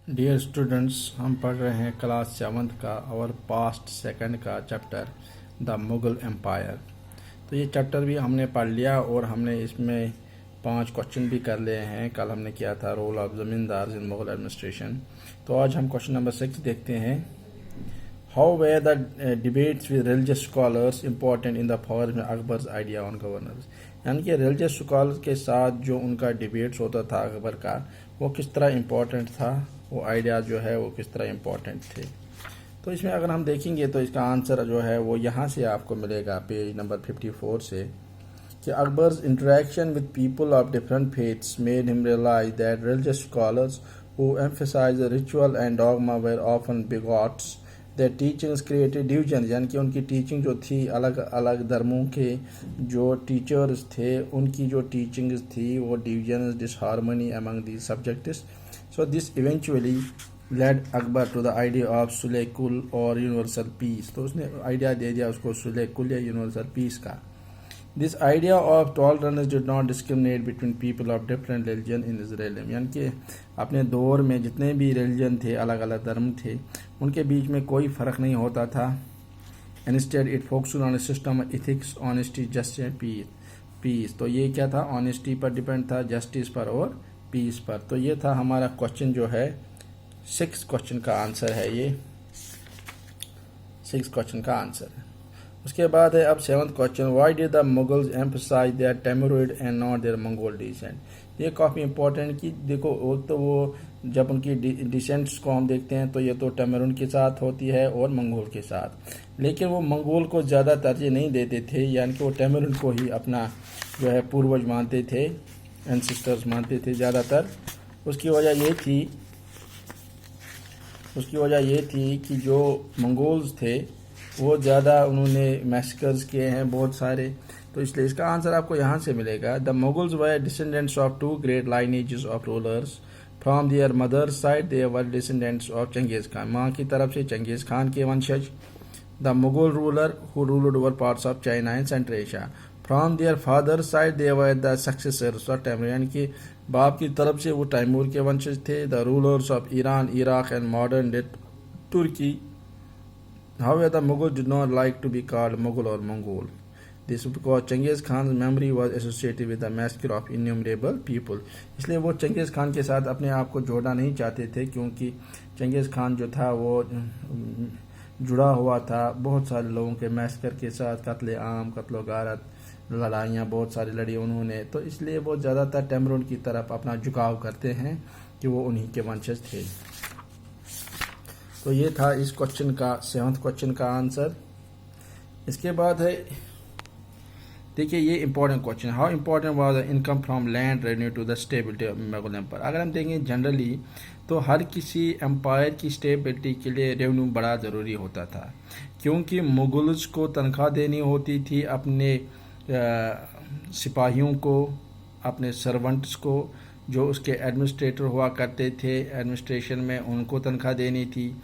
Dear students, हम पढ़ रहे हैं क्लास 7 का और पास्ट सेकंड का चैप्टर द मुग़ल एम्पायर। तो ये चैप्टर भी हमने पढ़ लिया और हमने इसमें 5 क्वेश्चन भी कर लिए हैं। कल हमने किया था रोल ऑफ ज़मींदार इन मुग़ल एडमिनिस्ट्रेशन। तो आज हम क्वेश्चन नंबर 6 देखते हैं। How were the debates with religious scholars important in the for में अकबर्स आइडिया ऑन गवर्नेंस। यानी कि रिलीजियस स्कॉलर्स के साथ जो उनका डिबेट्स होता था अकबर का, वो किस तरह इम्पोर्टेंट था, वो आइडिया जो है वो किस तरह इम्पोर्टेंट थे। तो इसमें अगर हम देखेंगे तो इसका आंसर जो है वो यहाँ से आपको मिलेगा पेज नंबर 54 से, कि Akbar's interaction with people of different faiths made him realize that religious scholars who emphasize the ritual and dogma were often bigots. Their teachings created divisions, यानी कि उनकी टीचिंग जो थी, अलग अलग धर्मों के जो टीचर्स थे उनकी जो टीचिंग्स थी वो divisions, disharmony among these subjects. So this eventually led Akbar to the idea of सुलह कुल और यूनिवर्सल पीस। तो उसने आइडिया दे दिया उसको सुलह कुल या यूनिवर्सल पीस का। This idea of tolerance did not discriminate between people of different religion in Israel. यानी कि अपने दौर में जितने भी रिलीजन थे, अलग अलग धर्म थे, उनके बीच में कोई फ़र्क नहीं होता था। Instead it focused on a system of ethics, honesty, justice and peace. तो ये क्या था, ऑनेस्टी पर डिपेंड था, जस्टिस पर और पीस पर। तो ये था हमारा क्वेश्चन जो है 6 क्वेश्चन का आंसर है, ये 6 क्वेश्चन का आंसर है। उसके बाद है अब 7th question, why did the Mughals emphasise their Timurid and not their Mongol descent. ये काफ़ी इंपॉर्टेंट कि देखो वो जब उनकी डिसेंट्स को हम देखते हैं तो ये तो टेमरिड के साथ होती है और मंगोल के साथ, लेकिन वो मंगोल को ज़्यादा तरजीह नहीं देते थे, यानी कि वो टेमरिड को ही अपना जो है पूर्वज मानते थे, एंसेस्टर्स मानते थे ज़्यादातर। उसकी वजह ये थी कि जो मंगोल्स थे वो ज़्यादा उन्होंने मैसेकर्स किए हैं बहुत सारे। तो इसलिए इसका आंसर आपको यहाँ से मिलेगा। The Mughals were descendants of 2 great lineages of rulers from their mother's side. They were descendants of Genghis Khan, माँ की तरफ से चंगेज़ खान के वंशज। The Mughal ruler who ruled over parts of China and Central Asia. From their father side they were the successors of Timur, यानी कि बाप की तरफ से वो तैमूर के वंशज थे। The rulers of Iran, Iraq and modern day Turkey. However, the Mughals did not like to be called Mughal or Mongol. This because Genghis Khan's memory was associated with the massacre of innumerable people. इसलिए वो Changez Khan के साथ अपने आप को जोड़ना नहीं चाहते थे, क्योंकि चंगेज़ खान जो था वो जुड़ा हुआ था बहुत सारे लोगों के मैसेकर के साथ, कत्ले आम, कत्लो गारत, लड़ाइयाँ बहुत सारी लड़ी उन्होंने। तो इसलिए वो ज़्यादातर टेमरून की तरफ अपना झुकाव करते हैं कि वो उन्हीं के वंशज थे। तो ये था इस क्वेश्चन का 7th क्वेश्चन का आंसर। इसके बाद है, देखिए ये important question, how important was the income from land revenue to the stability of Mughal empire. अगर हम देखें जनरली तो हर किसी एम्पायर की स्टेबिलिटी के लिए रेवेन्यू बड़ा ज़रूरी होता था, क्योंकि मुगल्स को तनख्वाह देनी होती थी, अपने सिपाहियों को, अपने सर्वेंट्स को, जो उसके एडमिनिस्ट्रेटर हुआ करते थे एडमिनिस्ट्रेशन में, उनको तनख्वाह देनी थी।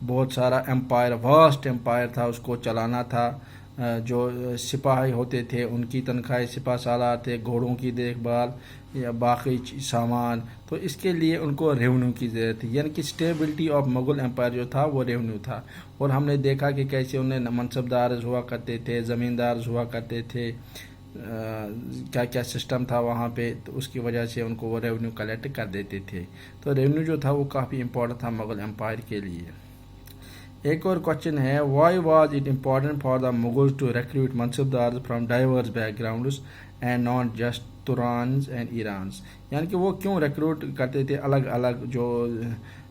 बहुत सारा एम्पायर, वास्ट एम्पायर था, उसको चलाना था। जो सिपाही होते थे उनकी तनख्वाहें, सिपा सालार थे, घोड़ों की देखभाल या बाकी सामान, तो इसके लिए उनको रेवेन्यू की ज़रूरत थी। यानी कि स्टेबिलिटी ऑफ मुगल एम्पायर जो था वो रेवेन्यू था। और हमने देखा कि कैसे उन्हें मनसबदार हुआ करते थे, ज़मींदार हुआ करते थे, क्या क्या सिस्टम था वहाँ पे, तो उसकी वजह से उनको वो रेवेन्यू कलेक्ट कर देते थे। तो रेवेन्यू जो था वो काफ़ी इंपॉर्टेंट था मुग़ल एम्पायर के लिए। एक और क्वेश्चन है, why was it important for the Mughals to recruit mansabdar from diverse backgrounds and not just Turanis and Iranis. यानी कि वो क्यों रिक्रूट करते थे अलग अलग जो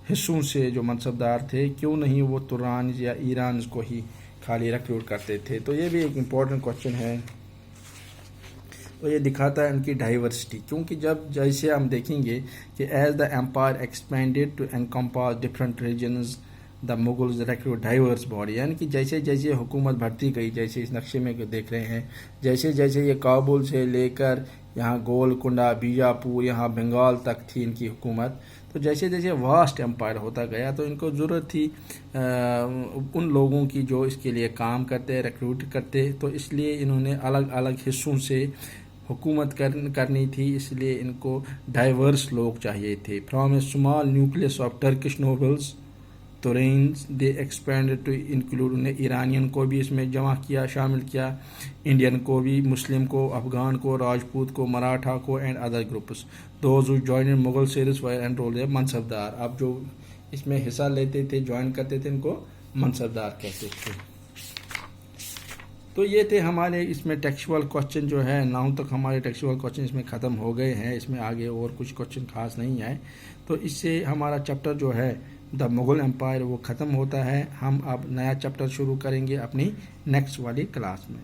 हिस्सों से जो मनसबदार थे, क्यों नहीं वो तुरान्स या ईरान्स को ही खाली रिक्रूट करते थे। तो ये भी एक इम्पॉर्टेंट क्वेश्चन है। तो ये दिखाता है उनकी डाइवर्सिटी, क्योंकि जब जैसे हम देखेंगे कि as the empire expanded to encompass different regions the Mughals recruit diverse body, यानी कि जैसे जैसे हुकूमत बढ़ती गई, जैसे इस नक्शे में देख रहे हैं, जैसे जैसे ये काबुल से लेकर यहाँ गोलकुंडा, बीजापुर, यहाँ बंगाल तक थी इनकी हुकूमत, तो जैसे जैसे वास्ट एम्पायर होता गया तो इनको ज़रूरत थी उन लोगों की जो इसके लिए काम करते, रिक्रूट करते। तो इसलिए इन्होंने अलग अलग हिस्सों से हुकूमत करनी थी, इसलिए इनको डाइवर्स लोग चाहिए थे। From a small nucleus of Turkish nobles Turanis they expanded to include, उन्हें ईरानियन को भी इसमें जमा किया, शामिल किया, इंडियन को भी, मुस्लिम को, अफगान को, राजपूत को, मराठा को and other groups. Those who join in Mughal series were enrolled as mansabdar. अब जो इसमें हिस्सा लेते थे, ज्वाइन करते थे, इनको मनसबदार कहते थे। तो ये थे हमारे इसमें टेक्सुअल क्वेश्चन जो है, 9 तक हमारे टेक्सुअल क्वेश्चन इसमें ख़त्म हो गए हैं। इसमें आगे और कुछ क्वेश्चन खास नहीं आए, तो इससे हमारा चैप्टर जो है द मुग़ल एम्पायर वो ख़त्म होता है। हम अब नया चैप्टर शुरू करेंगे अपनी नेक्स्ट वाली क्लास में।